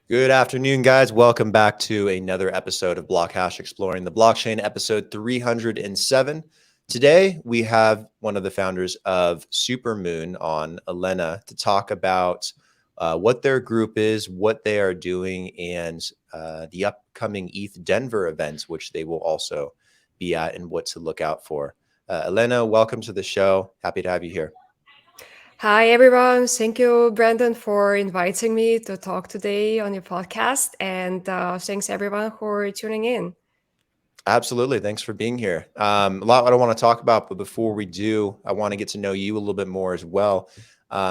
Good afternoon, guys. Welcome back to another episode of BlockHash Exploring the Blockchain, episode 307. Today, we have one of the founders of Supermoon on, Elena, to talk about what their group is, what they are doing, and the upcoming ETHDenver events, which they will also be at, and what to look out for. Elena, welcome to the show. Happy to have you here. Hi, everyone. Thank you, Brandon, for inviting me to talk today on your podcast. And thanks, everyone, for tuning in. Absolutely. Thanks for being here. A lot I don't want to talk about, but before we do, I want to get to know you a little bit more as well.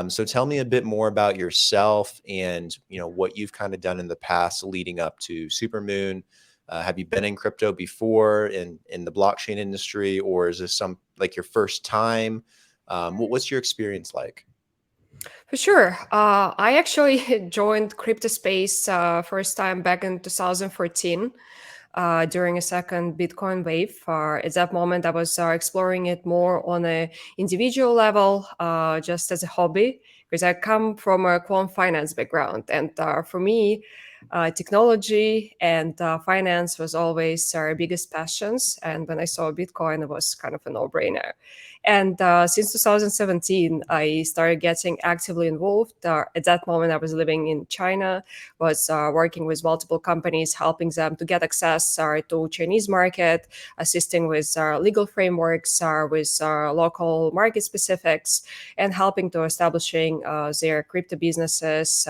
So tell me a bit more about yourself and what you've kind of done in the past leading up to Supermoon. Have you been in crypto before in the blockchain industry, or is this some like your first time? What's your experience like? For sure. I actually joined crypto space first time back in 2014 during a second Bitcoin wave. At that moment, I was exploring it more on a individual level, just as a hobby, because I come from a quant finance background. And for me, technology and finance was always our biggest passions. And when I saw Bitcoin, it was kind of a no-brainer. And since 2017, I started getting actively involved. At that moment, I was living in China, was working with multiple companies, helping them to get access to Chinese market, assisting with legal frameworks, with local market specifics, and helping to establishing their crypto businesses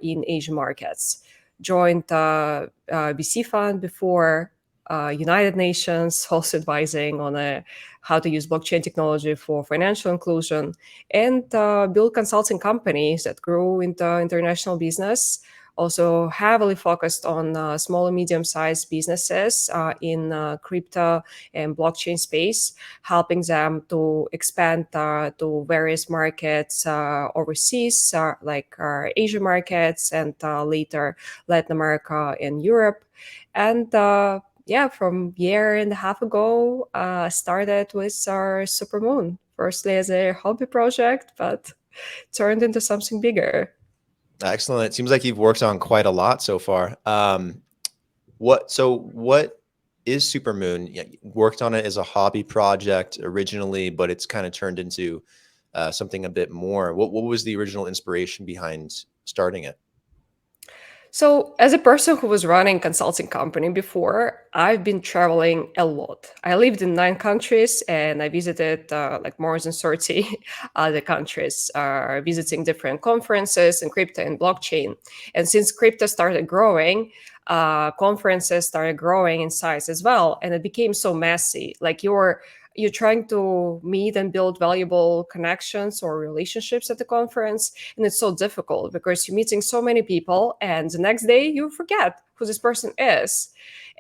in Asian markets. Joined VC fund before, United Nations, also advising on how to use blockchain technology for financial inclusion, and build consulting companies that grew into international business. Also heavily focused on small and medium-sized businesses in crypto and blockchain space, helping them to expand to various markets overseas, like Asian markets, and later Latin America and Europe. And yeah, from year and a half ago, started with our Supermoon, firstly as a hobby project, but turned into something bigger. Excellent. It seems like you've worked on quite a lot so far. What is Supermoon? Yeah, you worked on it as a hobby project originally, but it's kind of turned into something a bit more. What was the original inspiration behind starting it? So, as a person who was running consulting company before, I've been traveling a lot. I lived in 9 countries and I visited like more than 30 other countries, visiting different conferences in crypto and blockchain. And since crypto started growing, conferences started growing in size as well, and it became so messy. Like you're trying to meet and build valuable connections or relationships at the conference, and it's so difficult because you're meeting so many people and the next day you forget who this person is.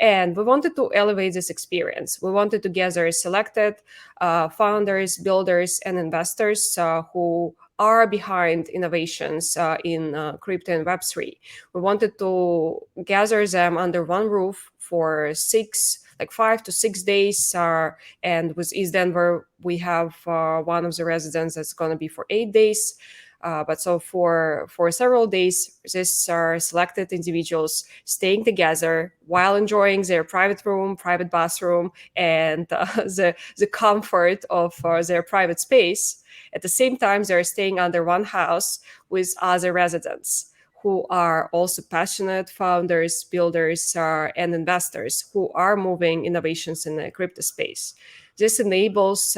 And we wanted to elevate this experience. We wanted to gather selected founders, builders, and investors who are behind innovations in crypto and Web3. We wanted to gather them under one roof for 5 to 6 days. And with ETHDenver, we have one of the residents that's going to be for 8 days. But so for several days, these are selected individuals staying together while enjoying their private room, private bathroom, and the comfort of their private space. At the same time, they're staying under one house with other residents who are also passionate founders, builders, and investors who are moving innovations in the crypto space. This enables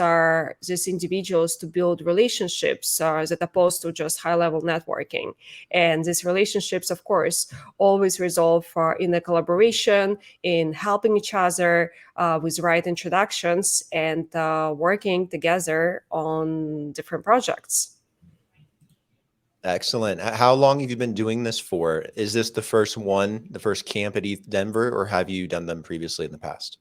these individuals to build relationships as opposed to just high-level networking. And these relationships, of course, always resolve in a collaboration, in helping each other with right introductions, and working together on different projects. Excellent. How long have you been doing this for? Is this the first one, the first camp at ETHDenver, or have you done them previously in the past?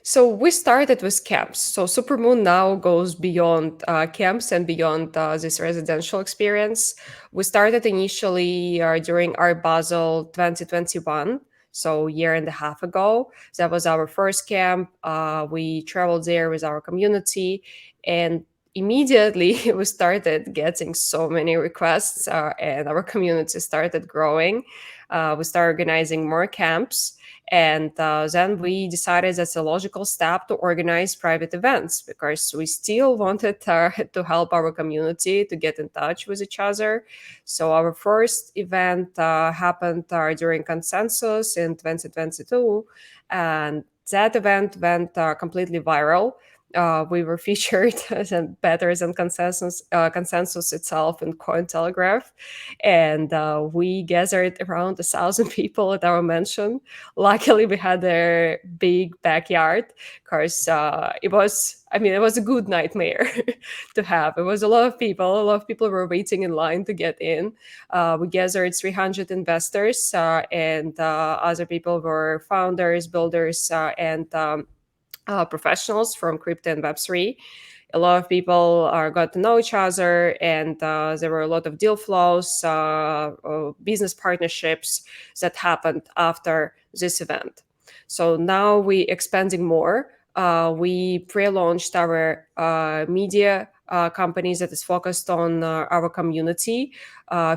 So we started with camps. So Supermoon now goes beyond camps and beyond this residential experience. We started initially during our Basel 2021, so a year and a half ago. That was our first camp. We traveled there with our community, and immediately we started getting so many requests, and our community started growing. We started organizing more camps, and then we decided that's a logical step to organize private events, because we still wanted to help our community to get in touch with each other. So our first event happened during Consensus in 2022, and that event went completely viral. We were featured as better than consensus itself in Cointelegraph, and we gathered around 1,000 people at our mansion. Luckily, we had a big backyard, because it was a good nightmare to have. It was a lot of people. A lot of people were waiting in line to get in. We gathered 300 investors, and other people were founders, builders, and professionals from crypto and Web3. A lot of people got to know each other, and there were a lot of deal flows, business partnerships that happened after this event. So now we expanding more. We pre-launched our media companies that is focused on our community,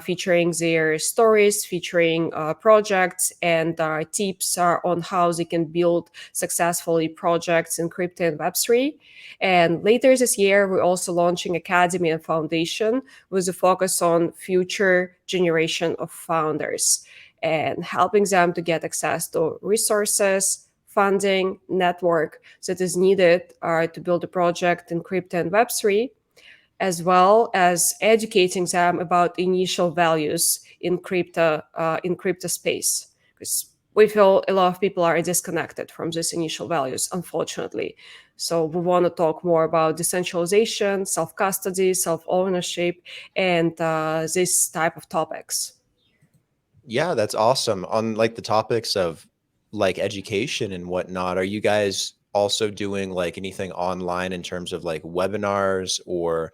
featuring their stories, featuring projects, and tips on how they can build successfully projects in crypto and Web3. And later this year, we're also launching Academy and Foundation with a focus on future generation of founders and helping them to get access to resources, funding, network that is needed to build a project in crypto and Web3, as well as educating them about initial values in crypto space, because we feel a lot of people are disconnected from these initial values, unfortunately. So we want to talk more about decentralization, self-custody, self-ownership, and this type of topics. Yeah, that's awesome. On like the topics of like education and whatnot, are you guys also doing like anything online in terms of like webinars, or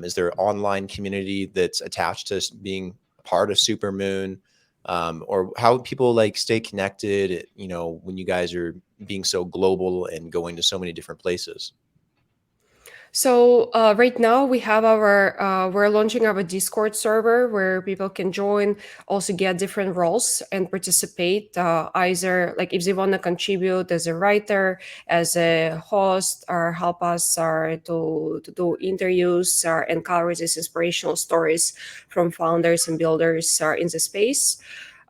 is there an online community that's attached to being part of Supermoon? Or how people like stay connected, when you guys are being so global and going to so many different places? So right now we have we're launching our Discord server where people can join, also get different roles and participate. Either like if they want to contribute as a writer, as a host, or help us to do interviews and cover these inspirational stories from founders and builders in the space.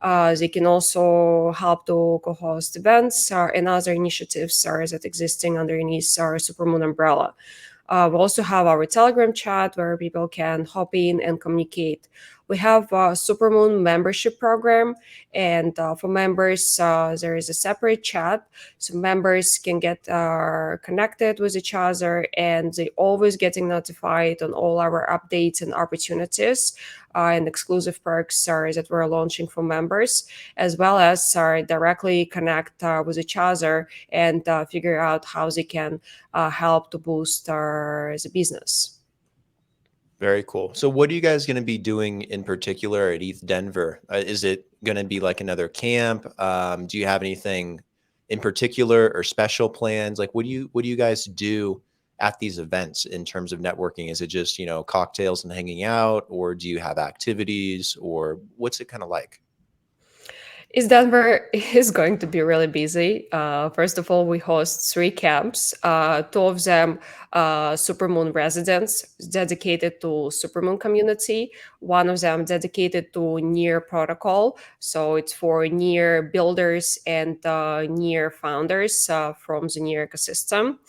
They can also help to co-host events and other initiatives that existing underneath our Supermoon umbrella. We also have our Telegram chat where people can hop in and communicate. We have a Supermoon membership program, and for members, there is a separate chat, so members can get connected with each other, and they always getting notified on all our updates and opportunities and exclusive perks that we're launching for members, as well as directly connect with each other and figure out how they can help to boost the business. Very cool. So what are you guys going to be doing in particular at ETHDenver? Is it going to be like another camp? Do you have anything in particular or special plans? Like, what do you guys do at these events in terms of networking? Is it just, cocktails and hanging out, or do you have activities, or what's it kind of like? ETHDenver is going to be really busy. First of all, we host 3 camps, 2 of them Supermoon residents dedicated to Supermoon community, 1 of them dedicated to near protocol. So it's for near builders and near founders from the near ecosystem.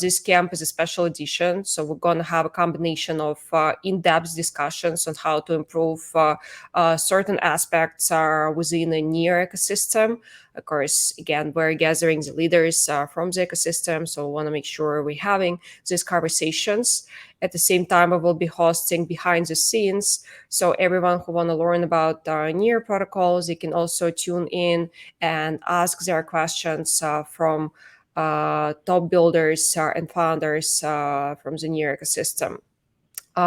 This camp is a special edition, so we're going to have a combination of in-depth discussions on how to improve certain aspects within a near ecosystem. Of course, again, we're gathering the leaders from the ecosystem, so we want to make sure we're having these conversations. At the same time, we will be hosting behind the scenes, so everyone who want to learn about near protocols, they can also tune in and ask their questions from top builders and founders from the near ecosystem.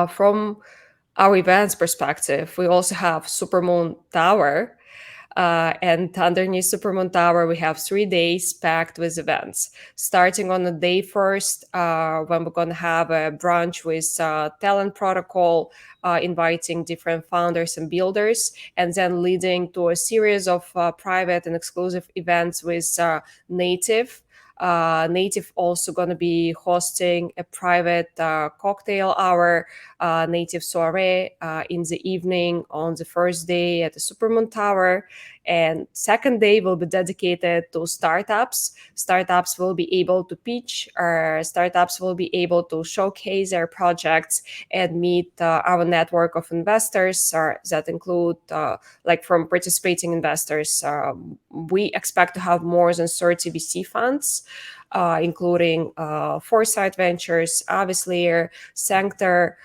From our events perspective, we also have Supermoon Tower. And underneath Supermoon Tower, we have 3 days packed with events. Starting on the day first, when we're going to have a brunch with Talent Protocol, inviting different founders and builders, and then leading to a series of private and exclusive events with Native. Native also going to be hosting a private cocktail hour, Native soiree in the evening on the first day at the Supermoon Tower. And second day will be dedicated to startups. Startups will be able to pitch, or startups will be able to showcase their projects and meet our network of investors that include, like from participating investors. We expect to have more than 30 VC funds, including Foresight Ventures, Avislayer, Sanctor.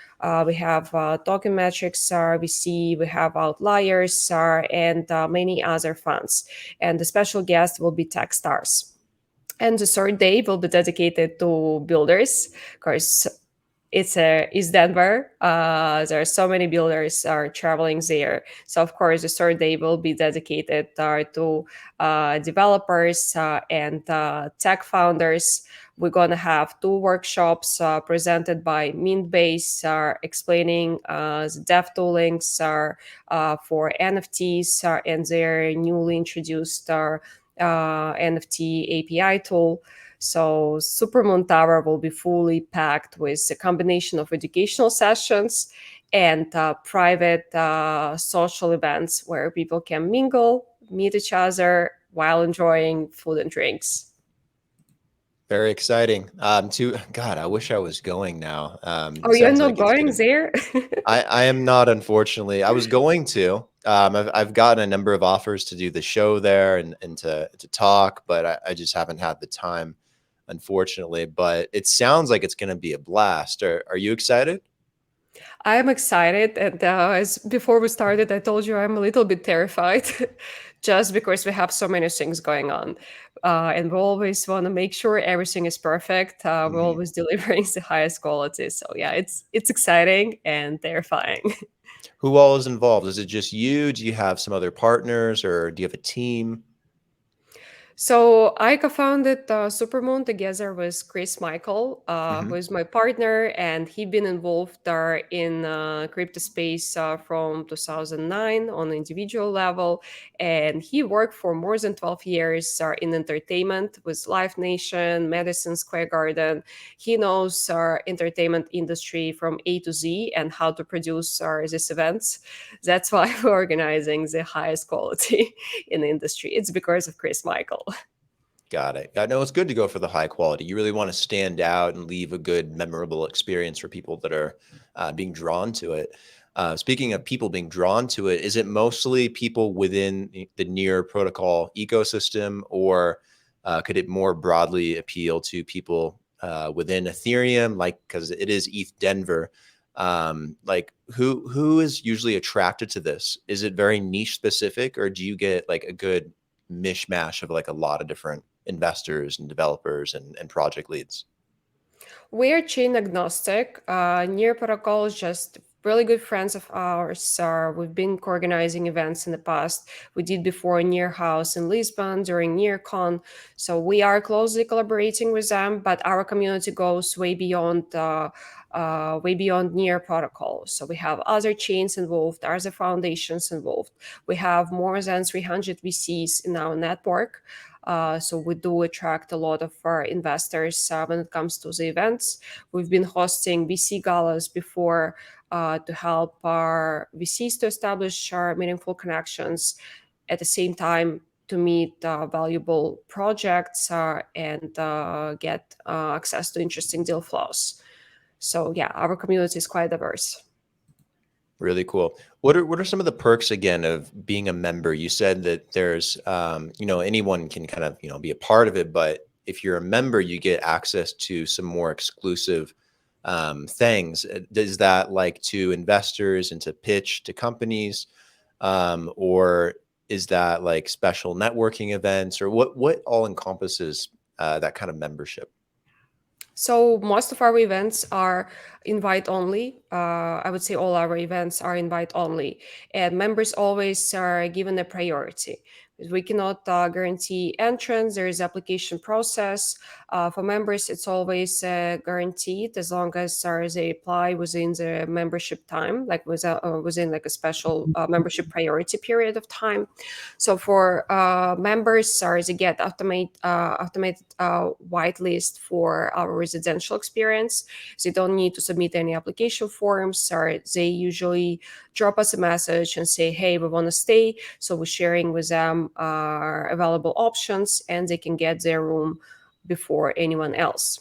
We have Token Metrics VC, we have Outliers, and many other funds. And the special guest will be Techstars. And the third day will be dedicated to builders. Of course, it's ETHDenver. There are so many builders are traveling there. So of course, the third day will be dedicated to developers and tech founders. We're going to have 2 workshops presented by Mintbase, explaining the dev toolings for NFTs and their newly introduced NFT API tool. So Supermoon Tower will be fully packed with a combination of educational sessions and private social events where people can mingle, meet each other while enjoying food and drinks. Very exciting. God, I wish I was going now. Oh, It you're sounds not like it's going gonna. there? I am not, unfortunately. I was going to. I've gotten a number of offers to do the show there and to talk, but I just haven't had the time, unfortunately. But it sounds like it's going to be a blast. Are you excited? I'm excited, and as before we started, I told you I'm a little bit terrified, just because we have so many things going on, and we always want to make sure everything is perfect. We're Mhm. always delivering the highest quality, so yeah, it's exciting and terrifying. Who all is involved? Is it just you? Do you have some other partners, or do you have a team? So I co-founded Supermoon together with Chris Michael, who Hmm. is my partner, and he been involved in crypto space from 2009 on an individual level, and he worked for more than 12 years in entertainment with Live Nation, Madison Square Garden. He knows our entertainment industry from A to Z and how to produce these events. That's why we're organizing the highest quality in the industry. It's because of Chris Michael. Got it. I know it's good to go for the high quality. You really want to stand out and leave a good, memorable experience for people that are being drawn to it. Speaking of people being drawn to it, is it mostly people within the Near protocol ecosystem, or could it more broadly appeal to people within Ethereum? Like, because it is ETHDenver. Like, who is usually attracted to this? Is it very niche specific, or do you get like a good mishmash of like a lot of different investors and developers and project leads? We're chain agnostic. Near Protocol is just really good friends of ours. We've been organizing events in the past. We did before Near House in Lisbon during NearCon. So we are closely collaborating with them, but our community goes way beyond Near Protocol. So we have other chains involved, other foundations involved. We have more than 300 VCs in our network. So we do attract a lot of our investors when it comes to the events. We've been hosting VC galas before to help our VCs to establish meaningful connections, at the same time to meet valuable projects and get access to interesting deal flows. So yeah, our community is quite diverse. Really cool. What are some of the perks again of being a member? You said that there's anyone can kind of be a part of it, but if you're a member, you get access to some more exclusive things. Does that like to investors and to pitch to companies, or is that like special networking events, or what all encompasses that kind of membership? So most of our events are invite only. I would say all our events are invite only, and members always are given a priority. We cannot guarantee entrance. There is application process. For members, it's always guaranteed as long as they apply within the membership time, like within like a special membership priority period of time. So for members, they get automated whitelist for our residential experience. They don't need to submit any application forms, or they usually drop us a message and say, hey, we want to stay. So we're sharing with them our available options, and they can get their room before anyone else.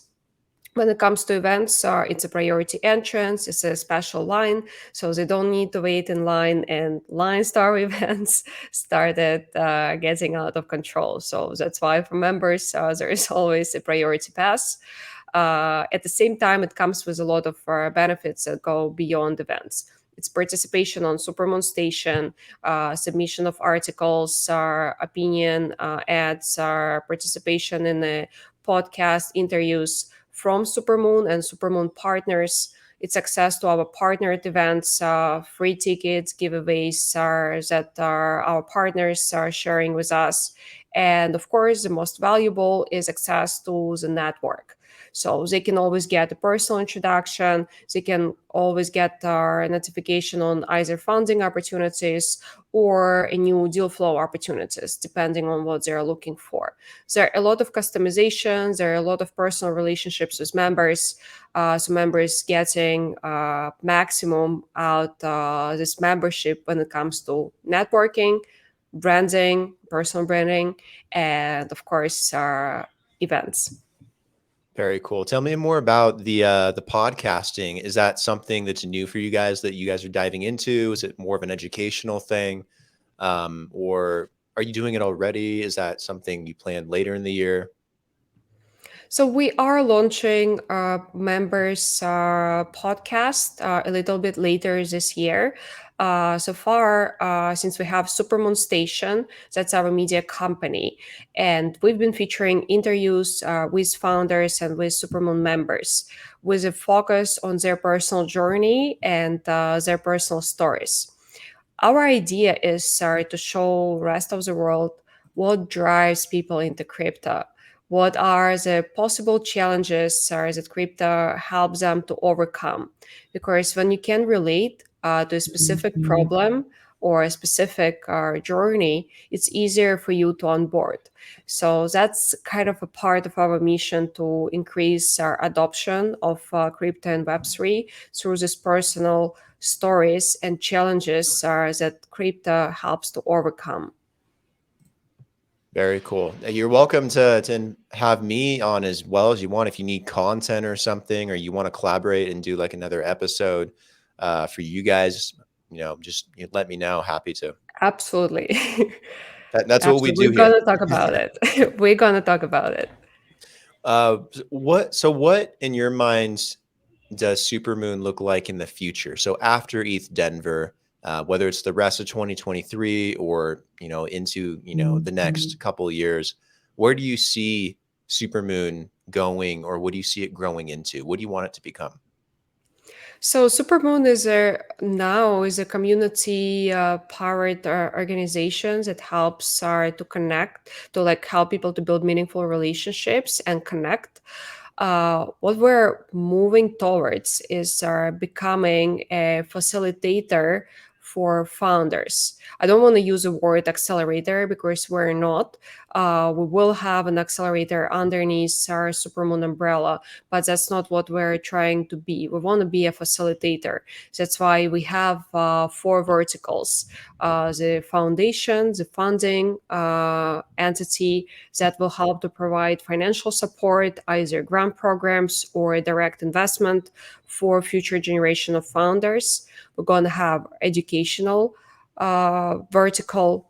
When it comes to events, it's a priority entrance, it's a special line, so they don't need to wait in line, and line star events started getting out of control. So that's why for members, there is always a priority pass. At the same time, it comes with a lot of benefits that go beyond events. It's participation on Supermoon Station, submission of articles, opinion ads, participation in the podcast interviews from Supermoon and Supermoon partners. It's access to our partnered events, free tickets, giveaways that our partners are sharing with us. And of course, the most valuable is access to the network. So they can always get a personal introduction. They can always get our notification on either funding opportunities or a new deal flow opportunities, depending on what they're looking for. So there are a lot of customizations. There are a lot of personal relationships with members. So members getting maximum out this membership when it comes to networking, branding, personal branding, and of course, events. Very cool. Tell me more about the podcasting. Is that something that's new for you guys that you guys are diving into? Is it more of an educational thing, or are you doing it already? Is that something you plan later in the year? So we are launching members podcast a little bit later this year. So far, since we have Supermoon Station, that's our media company, and we've been featuring interviews with founders and with Supermoon members, with a focus on their personal journey and their personal stories. Our idea is to show rest of the world what drives people into crypto. What are the possible challenges that crypto helps them to overcome? Because when you can relate to a specific problem or a specific journey, it's easier for you to onboard. So that's kind of a part of our mission to increase our adoption of crypto and Web3 through these personal stories and challenges that crypto helps to overcome. Very cool. You're welcome to have me on as well as you want. If you need content or something, or you want to collaborate and do like another episode for you guys, just let me know. Happy to. Absolutely. That's what we Absolutely. do We're here. going to talk about it. We're going to talk about it. What in your minds does Supermoon look like in the future? So after ETHDenver, whether it's the rest of 2023 or into the next couple of years, where do you see Supermoon going, or what do you see it growing into? What do you want it to become? So Supermoon is a community powered organization that helps to connect, to like help people to build meaningful relationships and connect. What we're moving towards is becoming a facilitator for founders. I don't want to use the word accelerator because we're not. We will have an accelerator underneath our Supermoon umbrella, but that's not what we're trying to be. We want to be a facilitator. That's why we have 4 verticals: the foundation, the funding entity that will help to provide financial support, either grant programs or direct investment for future generation of founders. We're going to have educational vertical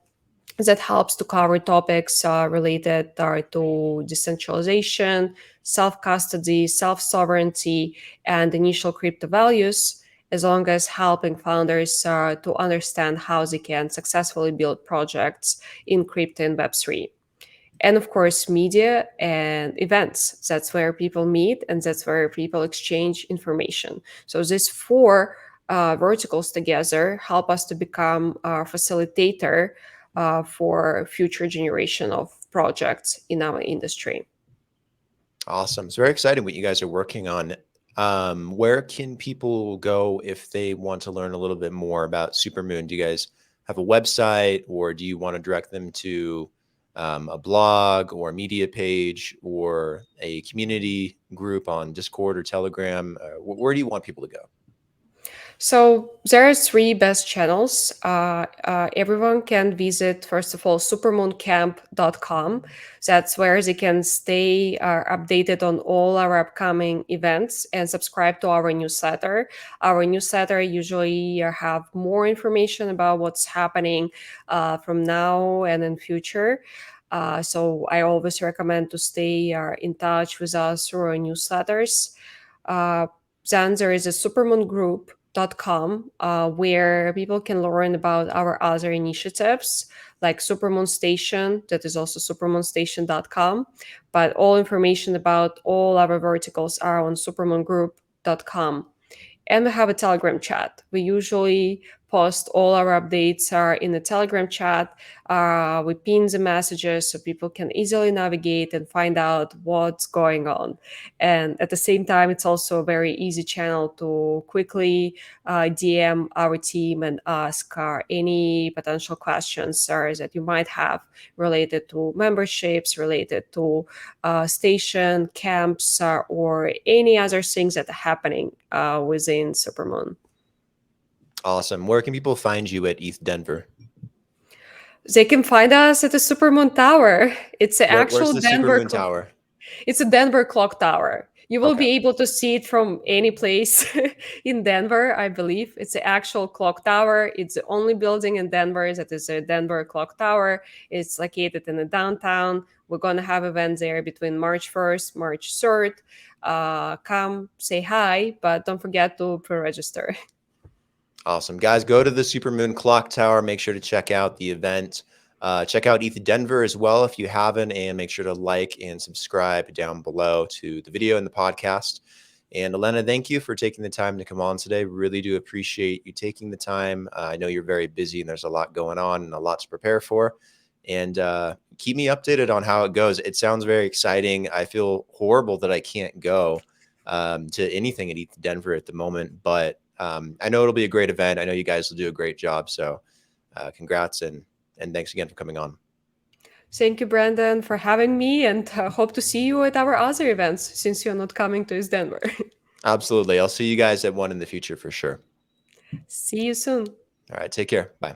that helps to cover topics related to decentralization, self-custody, self-sovereignty, and initial crypto values, as long as helping founders to understand how they can successfully build projects in crypto and Web3. And of course, media and events. That's where people meet and that's where people exchange information. So these four verticals together help us to become a facilitator for future generation of projects in our industry. Awesome. It's very exciting what you guys are working on. Where can people go if they want to learn a little bit more about Supermoon? Do you guys have a website, or do you want to direct them to a blog or a media page or a community group on Discord or Telegram? Where do you want people to go? So there are three best channels. Everyone can visit, first of all, supermooncamp.com. That's where they can stay updated on all our upcoming events and subscribe to our newsletter. Our newsletter usually have more information about what's happening from now and in future. So I always recommend to stay in touch with us through our newsletters. Then there is a supermoongroup.com where people can learn about our other initiatives like Supermoon Station, that is also supermoonstation.com. But all information about all our verticals are on supermoongroup.com. And we have a Telegram chat. We usually post all our updates are in the Telegram chat. We pin the messages so people can easily navigate and find out what's going on. And at the same time, it's also a very easy channel to quickly DM our team and ask any potential questions that you might have related to memberships, related to station, camps, or any other things that are happening within Supermoon. Awesome. Where can people find you at ETHDenver? They can find us at the Supermoon Tower. It's an Where's the Supermoon Tower? It's a Denver clock tower. You will Okay. be able to see it from any place in Denver, I believe. It's the actual clock tower. It's the only building in Denver that is a Denver clock tower. It's located in the downtown. We're going to have events there between March 1st, March 3rd. Come say hi, but don't forget to pre-register. Awesome. Guys, go to the Supermoon Clock Tower. Make sure to check out the event. Check out ETHDenver as well if you haven't, and make sure to like and subscribe down below to the video and the podcast. And Elena, thank you for taking the time to come on today. Really do appreciate you taking the time. I know you're very busy and there's a lot going on and a lot to prepare for. And keep me updated on how it goes. It sounds very exciting. I feel horrible that I can't go to anything at ETHDenver at the moment, but I know it'll be a great event. I know you guys will do a great job. So congrats and thanks again for coming on. Thank you, Brandon, for having me, and hope to see you at our other events since you're not coming to ETHDenver. Absolutely. I'll see you guys at one in the future for sure. See you soon. All right. Take care. Bye.